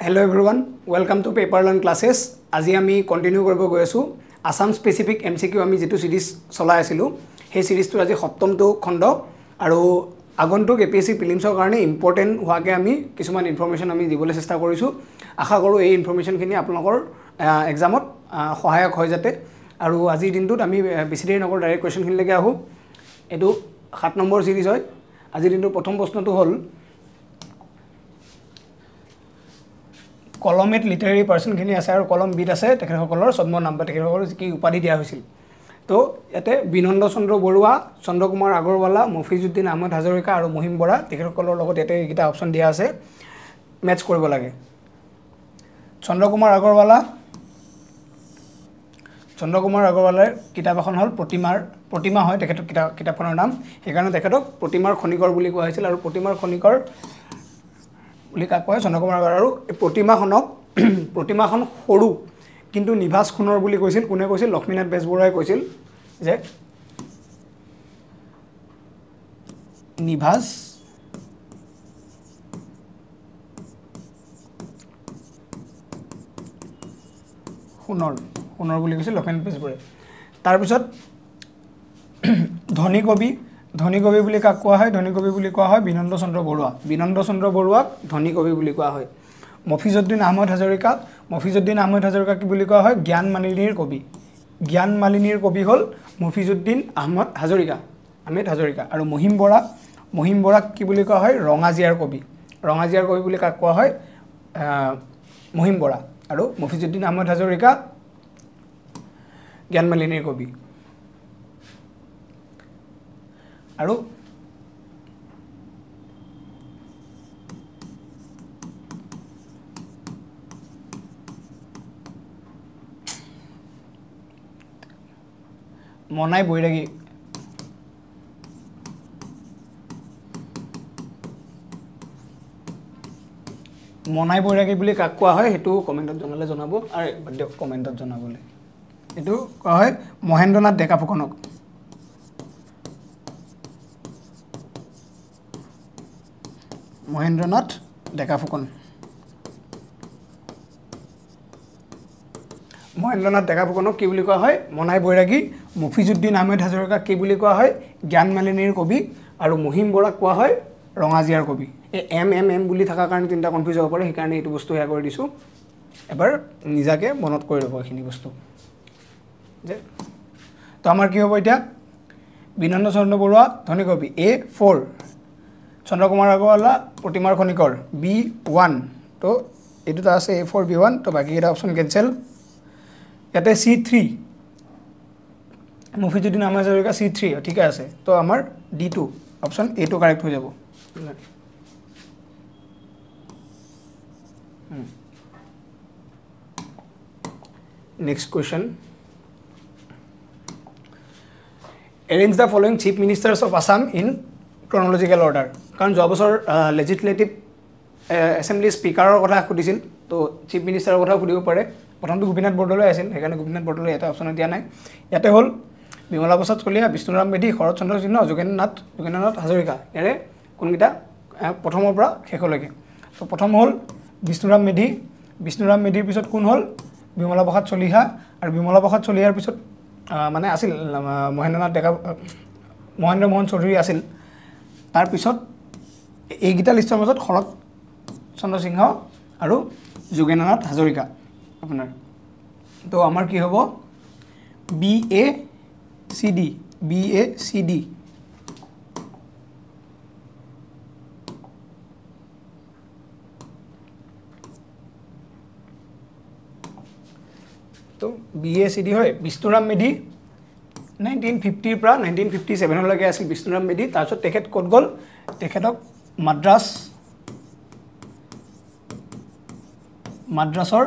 Hello everyone, welcome to Paper Learn Classes. আজি আমি continue কৰিব গৈ আছো আসাম স্পেসিফিক এমসিকিউ আমি যেটো সিৰিজ চলাই আছিলো সেই সিৰিজটো আজি সপ্তমটো খণ্ড আৰু আগন্তুক এপিএসসি প্ৰিলিমছৰ কাৰণে ইম্পৰ্টেন্ট হোৱাকে আমি কিছুমান ইনফৰমেশন আমি দিবলৈ চেষ্টা কৰিছো আশা কৰো এই ইনফৰমেশনখিনি আপোনালোকৰ এক্সামত সহায়ক হৈ যাতে আৰু আজিৰ দিনটোত আমি বেছি দেৰি নকৰ ডাইৰেক্ট কোৱেশ্চনখিনিলৈকে আহো এটো 7 নম্বৰ সিৰিজ হয় আজিৰ দিনটোৰ প্ৰথম প্ৰশ্নটো হ'ল কলমেট লিটাৰেৰী পাৰ্সন খিনি আছে আৰু কলম বিট আছে তেখেতসকলৰ জন্ম নাম্বাৰ তেখেতসকলৰ কি উপাধি দিয়া হৈছিল তো ইয়াতে বিনন্দ চন্দ্ৰ বৰুৱা চন্দ্ৰকুমাৰ আগৰৱালা মফিজউদ্দিন আহমদ হাজৰিকা আৰু মহিম বৰা তেখেতসকলৰ লগত ইয়াতে এইটা অপচন দিয়া আছে মেচ কৰিব লাগে চন্দ্ৰকুমাৰ আগৰৱালাৰ কিতাপ এখন হ'ল প্ৰতিমা হয় তেখেতৰ কিতাপখনৰ নাম সেইকাৰণে তেখেতক প্ৰতিমাৰ খনিকৰ বুলি কোৱা হৈছিল আৰু প্ৰতিমাৰ খনিকৰ বুলি কাকয় চন্দ্ৰকুমাৰ আৰু প্ৰতিমাখন সৰু কিন্তু নিভাস খুনৰ বুলি কৈছিল কোনে কৈছিল লক্ষ্মীনাথ বেজবৰুৱাই কৈছিল যে নিভাস খুনৰ বুলি কৈছিল লক্ষ্মীনাথ বেজবৰুৱাই তাৰ পিছত ধনী কবি বুলি কাক কোৱা হয় ধনী কবি বুলি কোৱা হয় বিনন্দ চন্দ্ৰ বৰুৱাক ধনী কবি বুলি কোৱা হয় মফিজউদ্দিন আহমদ হাজৰিকা কি বুলি কোৱা হয় জ্ঞান মালিনীৰ কবি হ'ল মফিজউদ্দিন আহমদ হাজৰিকা আৰু মহিম বৰাক কি বুলি কোৱা হয় ৰঙাজিয়াৰ কবি বুলি কাক কোৱা হয় মহিম বৰা আৰু মফিজউদ্দিন আহমদ হাজৰিকা জ্ঞান মালিনীৰ কবি আৰু মনাই বৈৰাগী বুলি কাক কোৱা হয় হেতু কমেন্টত জনালে জনাব আৰু বাদ কমেন্টত জনাবলে এটো কোৱা হয় মহেন্দ্ৰনাথ ডেকা ফুকনক কি বুলি কোৱা হয় মনাই বৈৰাগী মফিজউদ্দিন আহমেদ হাজৰিকা কি বুলি কোৱা হয় জ্ঞান মালিনীৰ কবি আৰু মহিম বৰাক কোৱা হয় ৰঙাজিয়াৰ কবি এই এম বুলি থকা কাৰণে তিনটা কনফিউজ হ'ব পাৰে সেইকাৰণে এইটো বস্তু হেয়া কৰি দিছো এবাৰ নিজাকে মনত কৰি ল'ব এইখিনি বস্তু যে তো আমাৰ কি হ'ব এতিয়া বিনন্দ চন্দ্ৰ বৰুৱা ধনী কবি A4 চন্দ্ৰকুমাৰ আগৰৱালা প্ৰতিমাৰ খনিকৰ B1 তো এটোটা আছে A4 B1 তো বাকি এটা অপচন কেনসেল ইয়াতে C3 মফিজউদ্দিন আহমদ হাজৰিকা C3 ঠিক আছে তো আমাৰ D2 অপচন A2 কাৰেক্ট হৈ যাব next question arrange the following chief ministers of Assam in chronological order কাৰণ যোৱা বছৰ লেজিসলেটিভ এসেম্বলি স্পিকাৰৰ কথা খুদিছিল তো চিফ মিনিষ্টাৰৰ কথা খুদিব পাৰে প্ৰথমটো গোপীনাথ বৰদলৈ আছিল সেইকাৰণে গোপীনাথ বৰদলৈ এটা অপচন দিয়া নাই ইয়াতে হ'ল বিমলা প্ৰসাদ কলিয়া বিষ্ণুৰাম মেধি শৰৎ চন্দ্ৰ সিনহা যোগেন্দ্ৰনাথ হাজৰিকা ইয়াৰে কোনকিটা প্ৰথমৰ পৰা শেষলৈকে তো প্ৰথম হ'ল বিষ্ণুৰাম মেধিৰ পিছত কোন হ'ল বিমলা প্ৰসাদ চলিহা আৰু বিমলা প্ৰসাদ চলিহাৰ পিছত মানে আছিল মহেন্দ্ৰ মোহন চৌধুৰী আছিল তাৰ পিছত এইগিটা লিষ্টৰ মাজত শৰৎ চন্দ্ৰ সিংহ আৰু যোগেন্দ্ৰনাথ হাজৰিকা আপোনাৰ তো আমাৰ কি হ'ব BACD তো BACD হয় বিষ্ণুৰাম মেধি 1950 পৰা 1957 লৈকে আছিল বিষ্ণুৰাম মেধি তাৰপিছত তেখেত ক'ত গ'ল তেখেতক মাদ্ৰাছৰ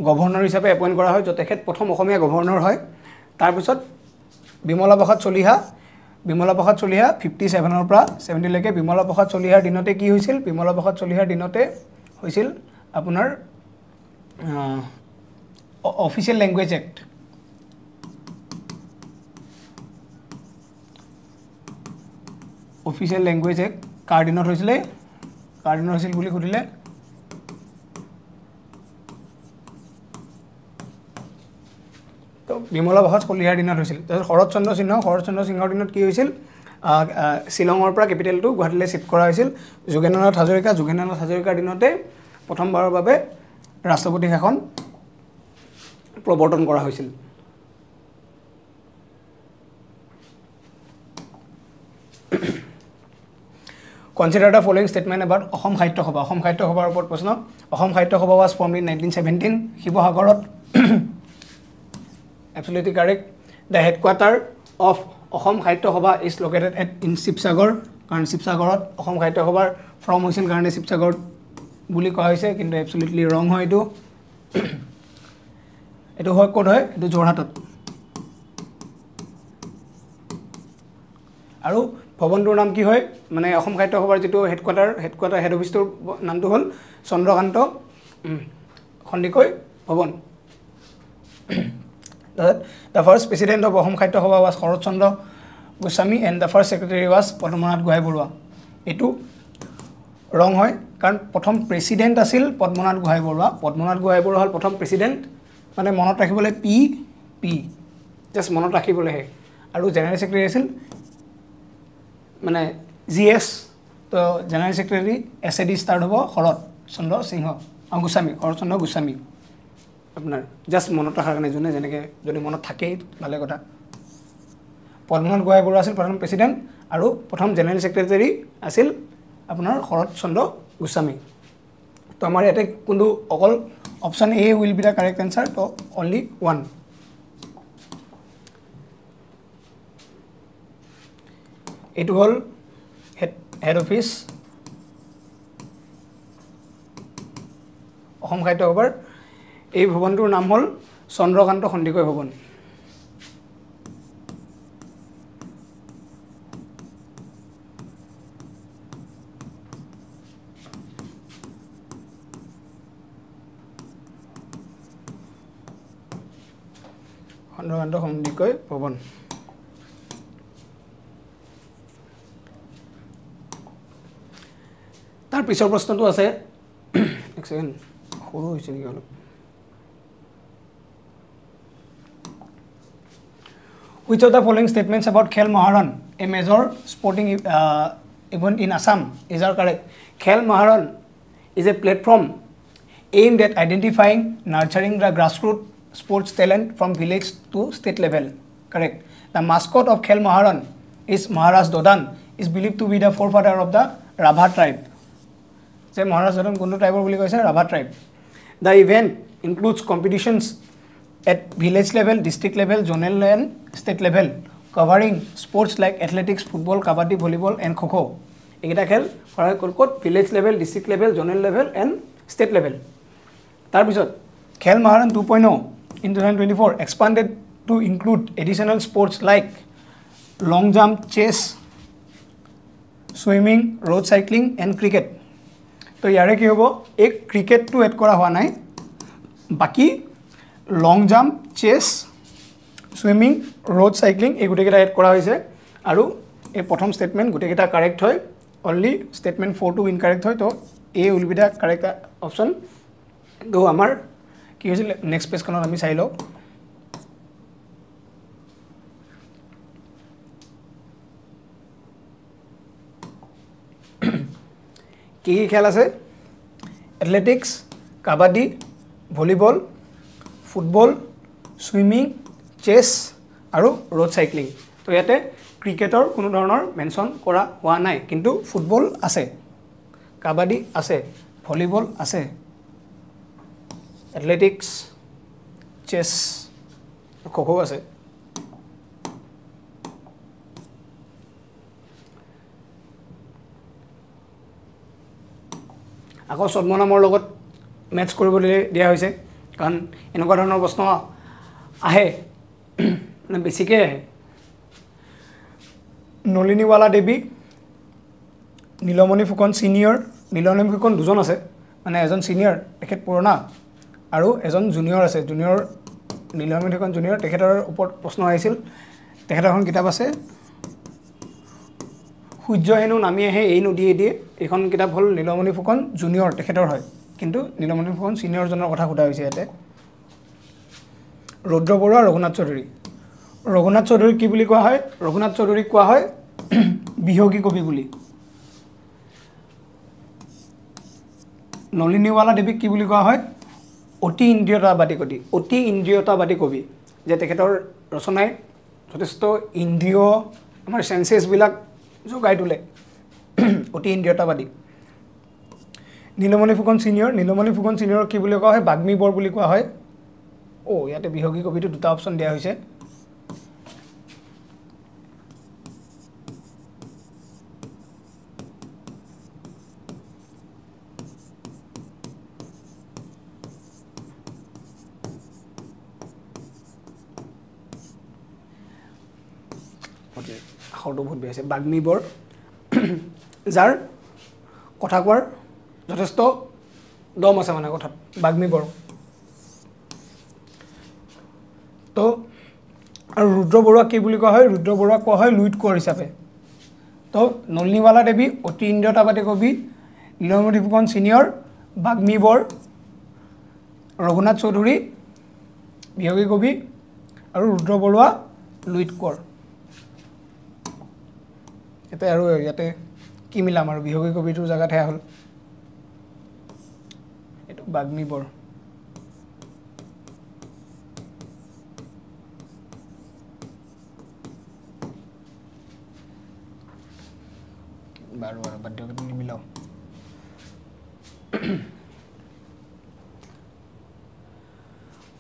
গভৰ্ণৰ হিচাপে এপইণ্ট কৰা হয় য'ত তেখেত প্ৰথম অসমীয়া গভৰ্ণৰ হয় তাৰপিছত বিমলা প্ৰসাদ চলিহা 57 পৰা 70 লৈকে বিমলা প্ৰসাদ চলিহাৰ দিনতে কি হৈছিল বিমলা প্ৰসাদ চলিহাৰ দিনতে হৈছিল আপোনাৰ অফিচিয়েল ল্যাঙ্গুয়েজ এক্ট কাৰ দিনত হৈছিল বুলি খুদিলে তো বিমলা বসত কলিয়াৰ দিনত হৈছিল তাৰপিছত শৰৎচন্দ্ৰ সিংহৰ দিনত কি হৈছিল শ্বিলঙৰ পৰা কেপিটেলটো গুৱাহাটীলৈ শিফ্ট কৰা হৈছিল যোগেন্দ্ৰনাথ হাজৰিকাৰ দিনতে প্ৰথমবাৰৰ বাবে ৰাষ্ট্ৰপতি শাসন প্ৰৱৰ্তন কৰা হৈছিল Consider the following statement about Ahom Sahitya Sabha. Ahom Sahitya Sabhar opor proshno. Ahom Sahitya Sabha was formed in 1917. Shibosagarot. Absolutely correct. The headquarter of Ahom Sahitya Sabha is located in Sibsagar. Karan Sibsagarot Ahom Sahitya Sabhar from hoisil karone Sibsagar buli koha hoise kintu absolutely wrong hoy etu. Etu hoy kod hoy etu Jorhatot. Aru ভৱনটোৰ নাম কি হয় মানে অসম সাহিত্য সভাৰ যেটো headquarter head অফিচটোৰ নামটো হ'ল চন্দ্ৰকান্ত খণ্ডিকৈ ভৱন The first president of Ahom Sahitya Sabha was Sharat Chandra Goswami and the first secretary was Padmanath Gohai Borua এটো ৰং হয় কাৰণ প্ৰথম প্ৰেসিডেন্ট আছিল পদ্মনাথ গোহাই বৰুৱা হল প্ৰথম প্ৰেসিডেন্ট মানে মনত ৰাখিবলৈ পি জাস্ট মনত ৰাখিবলৈ হে আৰু জেনাৰেল সেক্ৰেটাৰী আছিল মানে জিএস তো জেনারেল সেক্রেটারি এসএডি স্টার্ট হবো শরৎ চন্দ্র সিংহ গোস্বামী শরৎ চন্দ্র গোস্বামী আপনার জাস্ট মনত রাখার কারণে জনে যেনেকে যদি মনত থাকেই ভালে কথা পদ্মনাথ গোহাই বৰুৱা আছিল প্ৰথম প্ৰেসিডেন্ট আৰু প্ৰথম জেনাৰেল সেক্ৰেটাৰি আছিল আপোনাৰ শৰৎ চন্দ্ৰ গোস্বামী তো আমাৰ ইয়াতে কোনটো অকল option A will be the correct answer তো only one It will head office Ahom Sahitya Sabhar এই ভৱনটোৰ নাম হ'ল চন্দ্ৰকান্ত খণ্ডিকৈ ভৱন চন্দ্ৰকান্ত খণ্ডিকৈ ভৱন তাৰ পিছৰ প্ৰশ্নটো আছে এক সেকেন্ড সৰু হৈছে নেকি অলপ Which of the following statements about Khel Maharan, a major sporting event in Assam, is are correct? Khel Maharan is a platform aimed at identifying, nurturing the grassroots sports talent from village to state level. Correct. The mascot of Khel Maharan is Maharaj Dodan, is believed to be the forefather of the Rabha tribe. Say Maharaj Dodan kuntu tribe boli koise Rabha tribe. The event includes competitions at village level, district level, zonal and state level, covering sports like athletics, football, kabaddi, volleyball and kho-kho. Ekita khel horay kolkot village level, district level, zonal level and state level. Tar pisot Khel Maharan 2.0 in 2024 expanded to include additional sports like long jump, chess, swimming, road cycling and cricket. तो यारे কি হবো এক cricket two add করা হওয়া নাই বাকি long jump chess swimming road cycling এই গুটেকেটা এড করা হয়েছে আৰু এই প্ৰথম স্টেটমেন্ট গুটেকেটা কাৰেক্ট হয় অনলি স্টেটমেন্ট 4 টু ইনকাৰেক্ট হয় তো A will be the correct option তো আমাৰ কি হৈছিল নেক্সট পেজ খনত আমি চাই লও কি খেল আছে athletics kabaddi volleyball football swimming chess আৰু ৰোড সাইক্লিং তো ইয়াতে ক্ৰিকেটৰ কোনো ধৰণৰ মেনশন কৰা হোৱা নাই কিন্তু ফুটবল আছে কাবাডি আছে ভলিবল আছে এথলেটিক্স চেছ খো-খো আছে আকৌ সদমনামৰ লগত ম্যাচ কৰিবলৈ দিয়া হৈছে কাৰণ এনেকুৱা ধৰণৰ প্ৰশ্ন আহে মানে বেছিকে আহে নলিনীৱালা দেৱী নীলমণি ফুকন সিনিয়ৰ নীলমণি ফুকন দুজন আছে মানে এজন সিনিয়ৰ তেখেত পুৰণা আৰু এজন জুনিয়ৰ আছে জুনিয়ৰ নীলমণি ফুকন জুনিয়ৰ তেখেতৰ ওপৰত প্ৰশ্ন আহিছিল তেখেতৰ এখন কিতাপ আছে সূৰ্য হেনু নামি আহে এই নদীয়ে দিয়ে এখন কিতাপ হল নীলমণি ফুকন জুনিয়ৰ তেখেতৰ হয় কিন্তু নীলমণি ফুকন সিনিয়ৰ জনৰ কথা খুদা হৈছে ইয়াতে ৰুদ্ৰ বৰুৱা ৰঘুনাথ চৌধুৰী ৰঘুনাথ চৌধুৰী কি বুলি কোৱা হয় ৰঘুনাথ চৌধুৰীক কোৱা হয় বিহগী কবি বুলি নলিনীৱালা দেৱীক কি বুলি কোৱা হয় অতি ইন্দ্ৰিয়তাবাদী কবি যে তেখেতৰ ৰচনাই যথেষ্ট ইন্দ্ৰিয় আমাৰ সেন্সেছবিলাক যোগাই তোলে অতি ইন্দ্ৰিয়তাবাদী নীলমণি ফুকন সিনিয়ৰ কি বুলি কোৱা হয় বাগ্মী বৰ বুলি কোৱা হয় ইয়াতে বিহগী কবিটো দুটা অপচন দিয়া হৈছে আখৰটো বহুত বেয়া আছে বাগ্মী বৰ যাৰ কথা কোৱাৰ যথেষ্ট দম আছে মানে কথাত বাগ্মী বৰ তো আৰু ৰুদ্ৰ বৰুৱা কি বুলি কোৱা হয় ৰুদ্ৰ বৰুৱাক কোৱা হয় লুইট কোঁৱৰ হিচাপে তো নলিনীৱালা দেৱী অতি ইন্দ্ৰিয়তাবাদী কবি নীলমণি ফুকন সিনিয়ৰ বাগ্মী বৰ ৰঘুনাথ চৌধুৰী বিহগী কবি আৰু ৰুদ্ৰ বৰুৱা লুইট কোঁৱৰ এতে আৰু ইয়াতে কি মিলাম আৰু বিহগী কবিটোৰ জায়গাত হে হ'ল এটো বাগ্মী বৰ বাৰো বাদ্যগীত মিলাও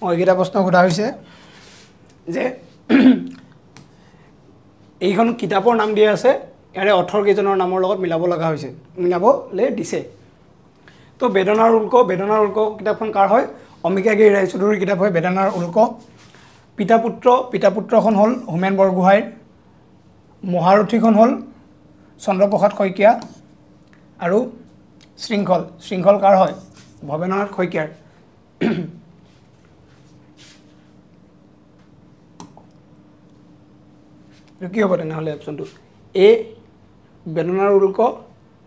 এইকেইটা প্ৰশ্ন সোধা হৈছে যে এইখন কিতাপৰ নাম দিয়া আছে ইয়াৰে অথৰ কেইজনৰ নামৰ লগত মিলাব লগা হৈছে মিলাবলে দিছে তো বেদনাৰ উল্ক কিতাপখন কাৰ হয় অম্বিকাগিৰি ৰায়চৌধুৰীৰ কিতাপ হয় বেদনাৰ উল্ক পিতা পুত্ৰখন হ'ল হোমেন বৰগোহাঁইৰ মহাৰথীখন হ'ল চন্দ্ৰপ্ৰসাদ শইকীয়া আৰু শৃংখল কাৰ হয় ভৱেন্দ্ৰনাথ শইকীয়াৰ কি হ'ব তেনেহ'লে অপশ্যনটো এ বেদনাৰ উল্ক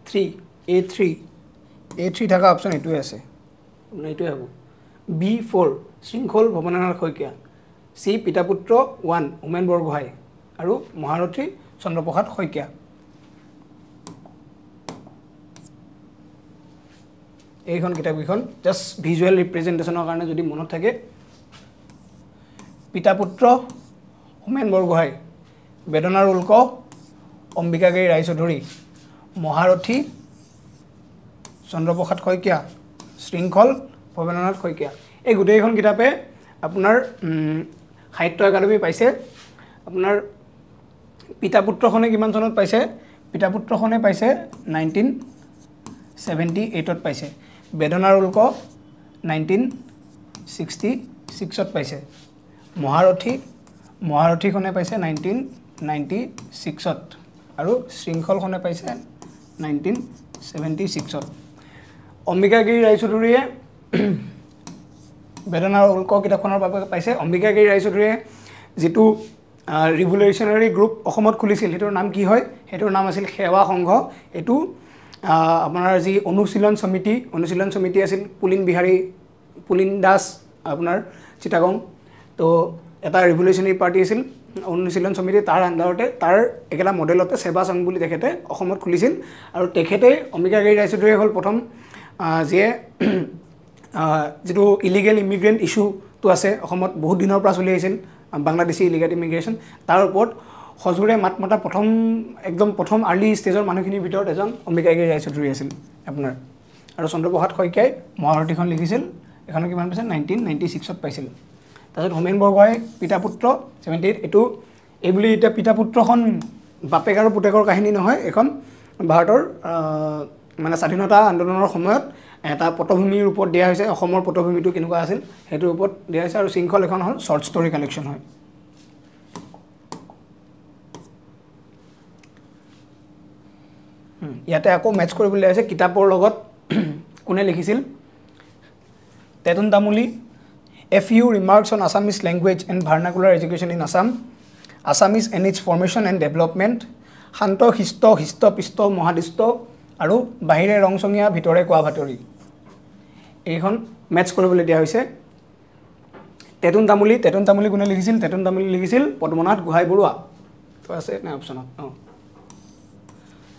3 থকা অপশ্যন এইটোৱে আছে এইটোৱে হ'ব B4 শৃংখল ভৱেন্দ্ৰনাথ শইকীয়া C পিতাপুত্ৰ 1 হোমেন বৰগোহাঁই আৰু মহাৰথী চন্দ্ৰপ্ৰসাদ শইকীয়া এইখন কিতাপকেইখন জাষ্ট ভিজুৱেল ৰিপ্ৰেজেণ্টেশ্যনৰ কাৰণে যদি মনত থাকে পিতাপুত্ৰ হোমেন বৰগোহাঁই বেদনাৰ উল্ক অম্বিকাগিৰি ৰায়চৌধুৰী মহাৰথী চন্দ্ৰপ্ৰসাদ শইকীয়া শৃংখল ভৱেন্দ্ৰনাথ শইকীয়া এই গোটেইখন কিতাপে আপোনাৰ সাহিত্য একাডেমি পাইছে আপোনাৰ পিতাপুত্ৰখনে কিমান চনত পাইছে পিতাপুত্ৰখনে পাইছে 1978ত পাইছে বেদনাৰ উল্ক 1966ত পাইছে মহাৰথীখনে পাইছে 1996ত আৰু শৃংখলখনে পাইছে 1976ত অম্বিকাগিৰি ৰায়চৌধুৰীয়ে বেদনাৰ উল্ক কিতাপখনৰ বাবে পাইছে অম্বিকাগিৰি ৰায়চৌধুৰীয়ে যিটো ৰিভলিউচনাৰী গ্ৰুপ অসমত খুলিছিল হেটোৰ নাম কি হয় হেটোৰ নাম আছিল সেৱা সংঘ এটো আপোনাৰ যি অনুশীলন সমিতি আছিল পুলিন দাস আপোনাৰ চিটাগং তো এটা ৰিভলিউচনাৰী পাৰ্টি আছিল অনুশীলন সমিতি তাৰ আন্ডাৰতে তাৰ একেটা মডেলতে সেৱা সংঘ বুলি তেখেতে অসমত খুলিছিল আৰু তেখেতে অম্বিকাগিৰি ৰায়চৌধুৰীয়ে হ'ল প্ৰথম যে যেটো ইলিগেল ইমিগ্ৰেন্ট ইস্যুটো আছে অসমত বহুত দিনৰ পৰা চলি আহিছিল বাংলাদেশী ইলিগেল ইমিগ্ৰেশ্যন তাৰ ওপৰত হজুৰে মাতমতা একদম প্ৰথম আৰ্লি ষ্টেজৰ মানুহখিনিৰ ভিতৰত এজন অম্বিকাগিৰি ৰায়চৌধুৰী আছিল আপোনাৰ আৰু চন্দ্ৰপ্ৰসাদ শইকীয়াই মহাৰথীখন লিখিছিল এখন কিমান পাইছিল 1996ত পাইছিল তাৰপিছত হোমেন বৰগোহাঁই পিতাপুত্ৰ 78 এটো এইবুলি এটা পিতাপুত্ৰখন বাপেক আৰু পুতেকৰ কাহিনী নহয় এখন ভাৰতৰ মানে স্বাধীনতা আন্দোলনৰ সময়ত এটা পটভূমিৰ ওপৰত দিয়া হৈছে অসমৰ পটভূমিটো কেনেকুৱা আছিল হেটোৰ ওপৰত দিয়া হৈছে আৰু শৃংখল এখন হ'ল শৰ্ট ষ্টৰী কালেকশ্যন হয় ইয়াতে আকৌ মেচ কৰিবলৈ আছে কিতাপৰ লগত কোনে লিখিছিল তেতুন Tamuli A few remarks on Assamese language and vernacular education in Assam, Assamese and its formation and development, Hanto, Histo, Pisto, Mohadisto, আৰু বাহিৰে ৰংসংয়া ভিতৰে কোৱা ভাতৰি এইখন মেচ কৰিবলৈ দিয়া হৈছে তেতুন তামুলী কোনে লিখিছিল তেতুন তামুলী লিখিছিল পদ্মনাথ গোহাঁই বৰুৱা তো আছে না অপচনত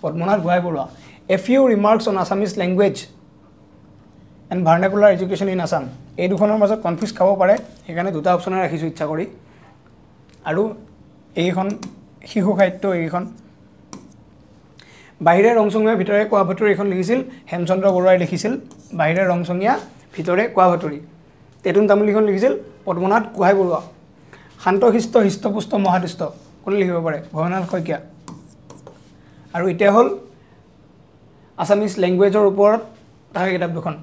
Padmanath Gohain Baruah a few remarks on Assamese language and vernacular education in Assam এই দুখনৰ মাজত কনফিউজ খাব পাৰে সেইকাৰণে দুটা অপচনে ৰাখিছোঁ ইচ্ছা কৰি আৰু এইখন শিশু সাহিত্য এইখন বাহিৰে ৰংচঙীয়া ভিতৰে কোৱা ভাতুৰী এইখন লিখিছিল হেমচন্দ্ৰ বৰুৱাই লিখিছিল বাহিৰে ৰংচঙীয়া ভিতৰে কোৱা ভাতুৰী তেতুন তামুলীখন লিখিছিল পদ্মনাথ গোহাঁই বৰুৱা শান্তশিষ্ট হৃষ্টপুষ্ট মহাদুষ্ট কোনে লিখিব পাৰে ভৱেন্দ্ৰনাথ শইকীয়া আৰু এতিয়া হ'ল আছামিজ লেংগুৱেজৰ ওপৰত থকা কিতাপ দুখন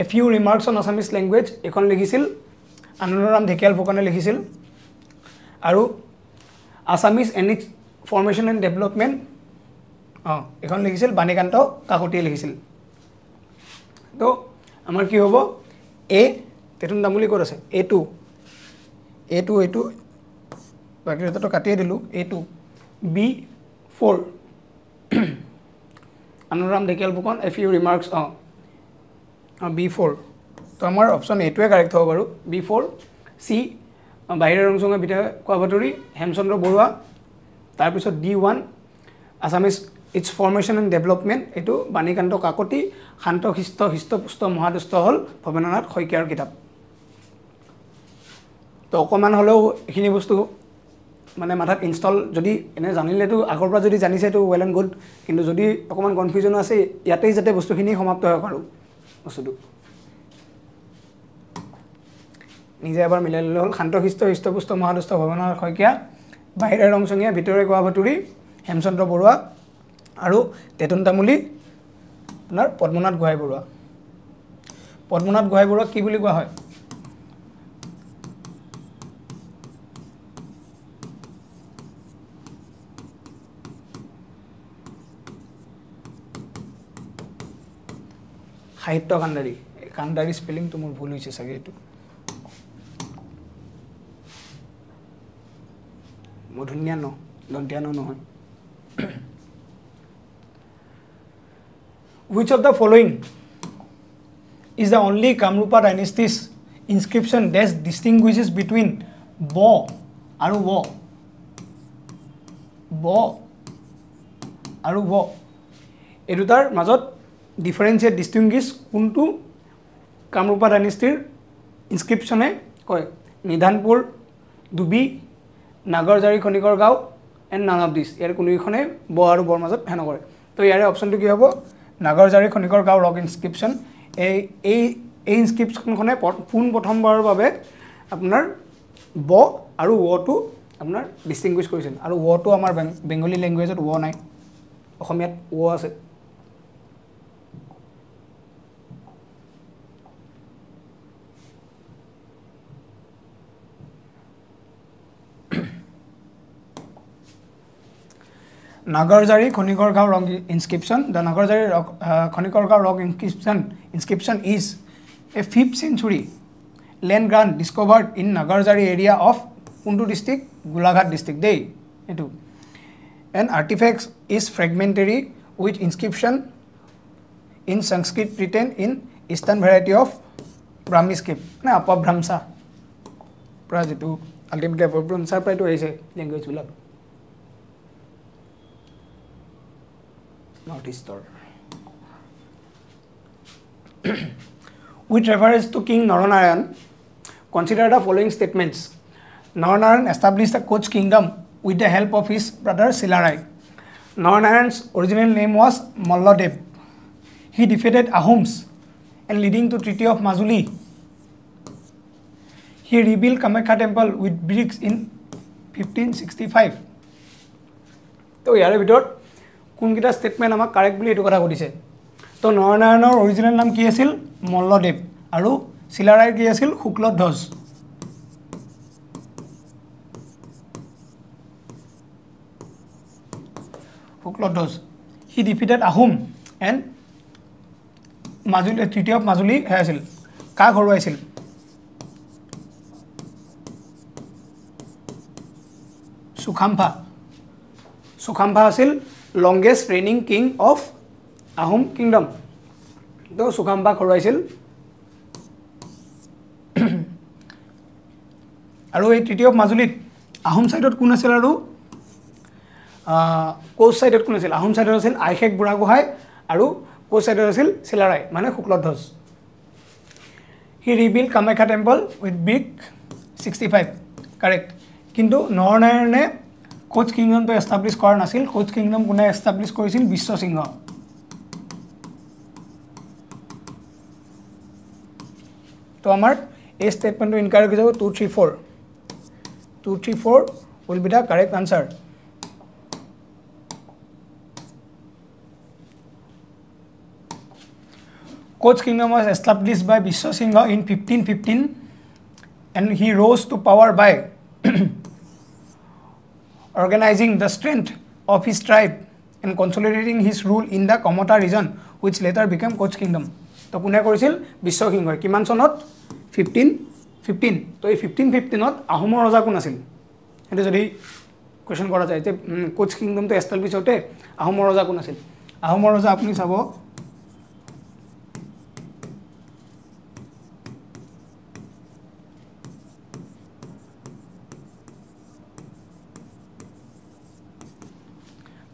a few remarks on Assamese language এখন লিখিছিল আনন্দৰাম ঢেকিয়াল ফুকনে লিখিছিল আৰু Assamese and its formation and development এখন লিখিছিল বাণীকান্ত কাকতিয়ে লিখিছিল তো আমাৰ কি হ'ব এ তেতুন তামুলী ক'ত আছে এইটো বাকী দুটাটো কাটিয়ে দিলোঁ এইটো B4 আনন্দৰাম ঢেকিয়াল ফুকন এ ফিউ ৰিমাৰ্কছ B4 তো আমাৰ অপশ্যন এইটোৱে কাৰেক্ট হ'ব বাৰু B4 চি বাহিৰে ৰংচঙীয়া ভিতৰে কোৱা ভাতুৰী হেমচন্দ্ৰ বৰুৱা তাৰপিছত D1 Assamese its formation and development এইটো বাণীকান্ত কাকতি শান্তশিষ্ট হৃষ্টপুষ্ট মহাদুষ্ট হ'ল ভৱেন্দ্ৰনাথ শইকীয়াৰ কিতাপ তো অকণমান হ'লেও এইখিনি বস্তু মানে মাথাত ইনষ্টল যদি এনে জানিলেতো আগৰ পৰা যদি জানিছে তো ৱেল এণ্ড গুড কিন্তু যদি অকণমান কনফিউজনো আছে ইয়াতেই যাতে বস্তুখিনি সমাপ্ত হয় আৰু বস্তুটো নিজে এবাৰ মিলাই ল'লে হ'ল শান্তশিষ্ট হৃষ্টপুষ্ট মহাদুষ্ট ভৱেন্দ্ৰনাথ শইকীয়া বাহিৰে ৰংচঙীয়া ভিতৰে কোৱা ভাতুৰী হেমচন্দ্ৰ বৰুৱা আৰু তেতুন তামুলী আপোনাৰ পদ্মনাথ গোহাঁই বৰুৱা কি বুলি কোৱা হয় সাহিত্য কাণ্ডাৰী স্পেলিংটো মোৰ ভুল হৈছে চাগে এইটো মধুনীয়া দন্তীয়া নহয় Which of the following is the only Kamrupa dynasty's inscription that distinguishes between Bo and Wo? এই দুটাৰ মাজত ডিফাৰেঞ্চিয়েট ডিষ্টিংগুইছ কোনটো কামৰূপা ডাইনেষ্টিৰ ইনস্ক্ৰিপশ্যনে কয় নিধানপুৰ ডুবি নাগৰজাৰী খনিকৰ গাঁও এণ্ড নান অফ দিছ ইয়াৰ কোনো এখনে ব আৰু বৰ মাজত হেন কৰে তো ইয়াৰে অপশ্যনটো কি হ'ব নাগৰজাৰী খনিকৰ গাঁও ৰক ইনস্ক্ৰিপশ্যন এই ইনস্ক্ৰিপশ্যনখনে প্ৰথমবাৰৰ বাবে আপোনাৰ ব আৰু ৱটো আপোনাৰ ডিষ্টিংগুইছ কৰিছিল আৰু ৱটো আমাৰ বেংগলী লেংগুৱেজত ৱ নাই অসমীয়াত ৱ আছে Nagarjari Khonikorgaon rock inscription. The Nagarjari Khonikorgaon rock inscription is a 5th century land grant discovered in Nagarjari area of Puntu district, Golaghat district. An artifact is fragmentary with inscription in Sanskrit written in Eastern variety of Brahmi script. Na Apabhramsa. Prajitu ultimately Apabhramsa pray to aise language will Northeast With reference to King Naranarayan, consider the following statements. Naranarayan established a Koch kingdom with the help of his brother Silarai. Naranarayan's original name was Malladev. He defeated Ahoms and leading to Treaty of Majuli. He rebuilt Kamakya temple with bricks in 1565. So, here we go. কোনকিটা statement আমাক correct বুলি এটো কথা কৈছে তো নৰনাৰায়ণৰ original নাম কি আছিল মল্লদেৱ আৰু শিলাৰায়ৰ কি আছিল Shukladhwaj he defeated Ahom and Majuli treaty of Majuli হে আছিল কাক হৰুৱাইছিল সুখাম্ভা আছিল longest reigning king of Ahom kingdom. So Sukhamba হৰুৱাইছিল আৰু এই ট্ৰিটি অফ মাজুলীত আহোম সাইডত কোন আছিল আৰু কোচ সাইডত কোন আছিল আহোম সাইডত আছিল আইশেক বুঢ়াগোহাঁই আৰু কোচ সাইডত আছিল চিলাৰায় মানে Shukladhwaj he rebuild Kamakhya temple with brick 65 correct কিন্তু নৰনাৰায়ণে কোচ কিংডমটো এষ্টাব্লিছ কৰা নাছিল কোচ কিংডম কোনে এষ্টাব্লিছ কৰিছিল বিশ্বসিংহ তো আমাৰ এই ষ্টেটমেণ্টটো ইনকাৰেক্ট হৈ যাব 234 will be the correct answer Koch kingdom was established by Vishwasingha in 1515 and he rose to power by organizing the strength of his tribe and consolidating his rule in the Kamata region which later became Koch kingdom তো কোনে কৰিছিল বিশ্বসিংহই কিমান চনত 1515 তো এই 1515 ত আহোমৰ ৰজা কোন আছিল এটা যদি কোৱেশ্চন কৰা যায় যে কোচ কিংডম তো এষ্টাব্লিছ হতে আহোমৰ ৰজা কোন আছিল আহোমৰ ৰজা আপুনি চাব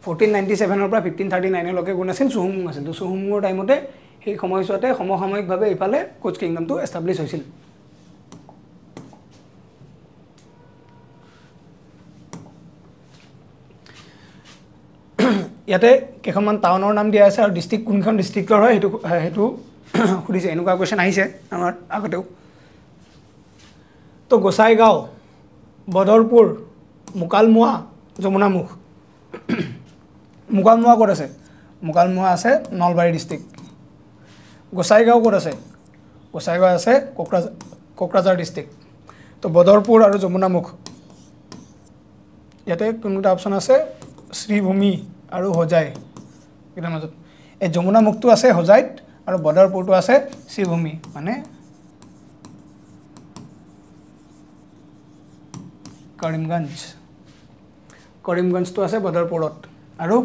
(1497) পৰা 1539 লৈকে কোন আছিল সুহুংমুং আছিল তো সুহুংমুঙৰ টাইমতে সেই সময়ছোৱাতে সমসাময়িকভাৱে ইফালে কোচ কিংডমটো এষ্টাব্লিছ হৈছিল ইয়াতে কেখনমান টাউনৰ নাম দিয়া আছে আৰু ডিস্ট্ৰিক্ট কোনখন ডিস্ট্ৰিক্টৰ হয় হেতু খুদিছে এনেকুৱা কোৱেশ্চন আহিছে আমাৰ আগতেও তো গোসাইগাঁও বদৰপুৰ মুকালমুৱা যমুনামুখ মুকালমুৱা ক'ত আছে মুকালমুৱা আছে নলবাৰী ডিস্ট্ৰিক্ট গোসাইগাঁও ক'ত আছে গোসাইগাঁও আছে কোকৰাঝাৰ ডিস্ট্ৰিক্ট তো বদৰপুৰ আৰু যমুনামুখ ইয়াতে কোনটা অপচন আছে শ্ৰীভূমি আৰু হোজাই এটাৰ মাজত এই যমুনামুখটো আছে হোজাইত আৰু বদৰপুৰটো আছে শ্ৰীভূমি মানে কৰিমগঞ্জটো আছে বদৰপুৰত আৰু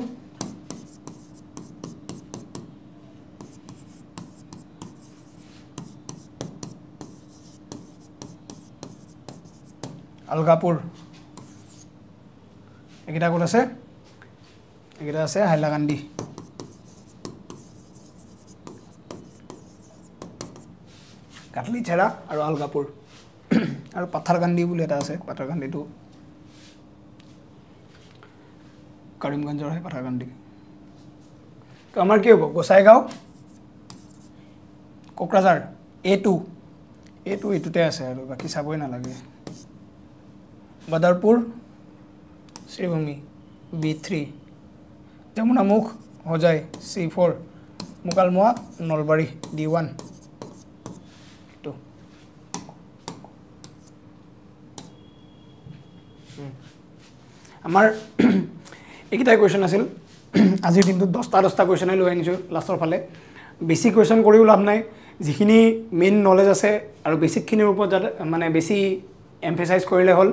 আলগাপুৰ একেটা ক'ত আছে একেটা আছে হাইলাকান্দি কাটলি চেৰা আৰু আলগাপুৰ আৰু পাথাৰকান্দি বুলি এটা আছে পাথাৰকান্দিটো কৰিমগঞ্জৰ হয় পাথাৰকান্দি তো আমাৰ কি হ'ব গোসাইগাঁও কোকৰাঝাৰ A2 এটোতে আছে আৰু বাকি চাবই নালাগে Badarpur Sribhumi B3 Jamunamukh Hojai C4 Mukalmua Nalbari D1 তো আমাৰ এইকেইটাই কোৱেশ্চন আছিল আজিৰ দিনটোত 10টা কোৱেশ্চনে লৈ আনিছোঁ লাষ্টৰ ফালে বেছি কোৱেশ্চন কৰিও লাভ নাই যিখিনি মেইন নলেজ আছে আৰু বেছিকখিনিৰ ওপৰত মানে বেছি এমফেচাইজ কৰিলে হ'ল